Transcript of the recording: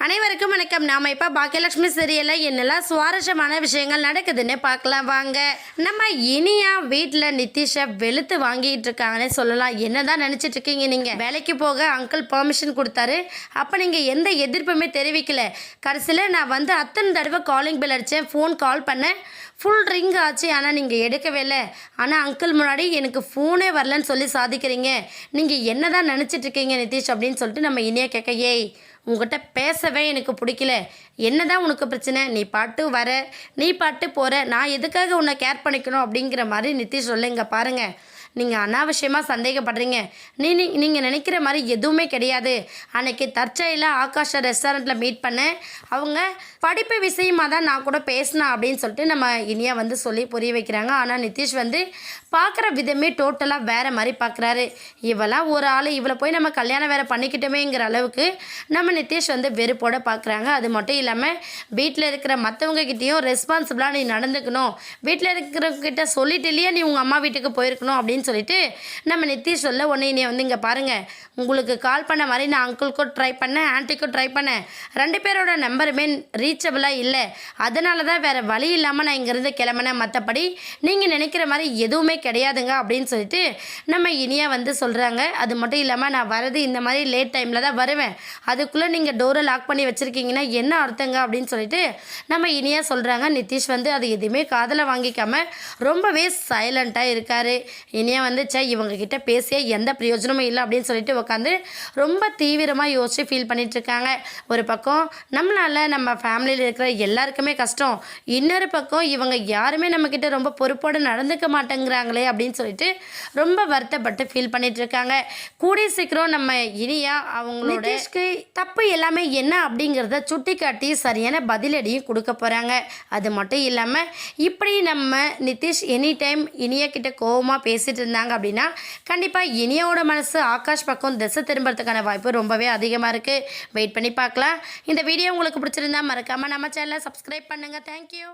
அனைவருக்கும் வணக்கம். நாம இப்போ பாக்கியலட்சுமி சீரியலில் என்னெல்லாம் சுவாரஸ்யமான விஷயங்கள் நடக்குதுன்னு பார்க்கலாம் வாங்க. நம்ம இனியா வீட்டில் நிதிஷை வெளுத்து வாங்கிட்டு இருக்காங்கன்னு சொல்லலாம். என்னதான் நினச்சிட்டு இருக்கீங்க நீங்கள்? வேலைக்கு போக அங்கிள் பெர்மிஷன் கொடுத்தாரு. அப்போ நீங்கள் எந்த எதிர்ப்புமே தெரிவிக்கல. கடைசியில் நான் வந்து அத்தனை தடவை காலிங் பெல் அடித்தேன், ஃபோன் கால் பண்ணேன், ஃபுல் ரிங் ஆச்சு, ஆனால் நீங்கள் எடுக்கவே இல்லை. ஆனால் அங்கிள் முன்னாடி எனக்கு ஃபோனே வரலன்னு சொல்லி சாதிக்கிறீங்க. நீங்கள் என்ன தான் நினச்சிட்ருக்கீங்க நிதிஷ் அப்படின்னு சொல்லிட்டு நம்ம இனியா கேட்க, ஏய் உங்கள்கிட்ட பேசவே எனக்கு பிடிக்கல. என்ன தான் உனக்கு பிரச்சனை? நீ பாட்டு வர, நீ பாட்டு போகிற, நான் எதுக்காக உன்னை கேர் பண்ணிக்கணும் அப்படிங்கிற மாதிரி நிதிஷ் சொல்லுங்க. பாருங்கள், நீங்கள் அனாவசியமாக சந்தேகப்படுறீங்க. நீங்கள் நினைக்கிற மாதிரி எதுவுமே கிடையாது. அன்றைக்கி தற்செயலாக ஆகாஷை ரெஸ்டாரண்ட்டில் மீட் பண்ணேன். அவங்க படிப்பு விஷயமாக தான் நான் கூட பேசினேன் அப்படின்னு சொல்லிட்டு நம்ம இனியா வந்து சொல்லி புரிய வைக்கிறாங்க. ஆனால் நிதிஷ் வந்து பார்க்குற விதமே டோட்டலாக வேறு மாதிரி பார்க்குறாரு. இவெல்லாம் ஒரு ஆள், இவளை போய் நம்ம கல்யாணம் வேறு பண்ணிக்கிட்டோமேங்கிற அளவுக்கு நம்ம நிதிஷ் வந்து வெறுப்போட பார்க்குறாங்க. அது மட்டும் இல்லாமல் வீட்டில் இருக்கிற மற்றவங்கக்கிட்டேயும் ரெஸ்பான்சிபிளாக நீ நடந்துக்கணும், வீட்டில் இருக்கிறவங்கக்கிட்ட சொல்லிட்டு இல்லையா நீ உங்கள் அம்மா வீட்டுக்கு போயிருக்கணும் அப்படின்னு சொல்லிட்டு நம்ம நிதிஷ் சொல்ல உடனே நீ வந்து இங்கே பாருங்கள், உங்களுக்கு கால் பண்ண மாதிரி நான் அங்கிளுக்கும் ட்ரை பண்ணேன், ஆன்ட்டிக்கும் ட்ரை பண்ணேன், 2 பேரோட நம்பருமே ரீச்சபிளாக இல்லை. அதனால தான் வேறு வழி இல்லாமல் நான் இங்கேருந்து கிளம்பினேன். மற்றபடி நீங்கள் நினைக்கிற மாதிரி எதுவுமே கிடையாதுங்க அப்படின்னு சொல்லிட்டு நம்ம இனியா வந்து சொல்கிறாங்க. அது மட்டும் இல்லாமல் நான் வரது இந்த மாதிரி லேட் டைமில் தான் வருவேன், அதுக்குள்ளே நீங்கள் டோரை லாக் பண்ணி வச்சுருக்கீங்கன்னா என்ன அர்த்தங்க அப்படின்னு சொல்லிட்டு நம்ம இனியா சொல்கிறாங்க. நிதிஷ் வந்து அது எதுவுமே காதில் வாங்கிக்காமல் ரொம்பவே சைலண்ட்டாக இருக்கார். இனியா வந்து இவங்ககிட்ட பேசிய எந்த பிரயோஜனமும் இல்லை அப்படின்னு சொல்லிட்டு உட்காந்து ரொம்ப தீவிரமாக யோசித்து ஃபீல் பண்ணிகிட்ருக்காங்க. ஒரு பக்கம் நம்மளால் நம்ம ஃபேமிலியில் இருக்கிற எல்லாருக்குமே கஷ்டம், இன்னொரு பக்கம் இவங்க யாருமே நம்மக்கிட்ட ரொம்ப பொறுப்போடு நடந்துக்க மாட்டேங்கிறாங்களே அப்படின்னு சொல்லிட்டு ரொம்ப வருத்தப்பட்டு ஃபீல் பண்ணிகிட்ருக்காங்க. கூடிய சீக்கிரம் நம்ம இனியா அவங்களோட தப்பு எல்லாமே என்ன அப்படிங்கிறத சுட்டி காட்டி சரியான பதிலடியும் கொடுக்க போகிறாங்க. அது மட்டும் இல்லாமல் இப்படி நம்ம நிதிஷ் எனி டைம் இனியா கிட்ட கோவமாக பேசிகிட்டு இருந்தாங்க அப்படின்னா கண்டிப்பாக இனியாவோட மனசு ஆகாஷ் பக்கம் திசை திரும்புறதுக்கான வாய்ப்பு ரொம்பவே அதிகமாக இருக்குது. வெயிட் பண்ணி பார்க்கலாம். இந்த வீடியோ உங்களுக்கு பிடிச்சிருந்தா மறக்காமல் நம்ம சேனலை சப்ஸ்கிரைப் பண்ணுங்கள். தேங்க்யூ.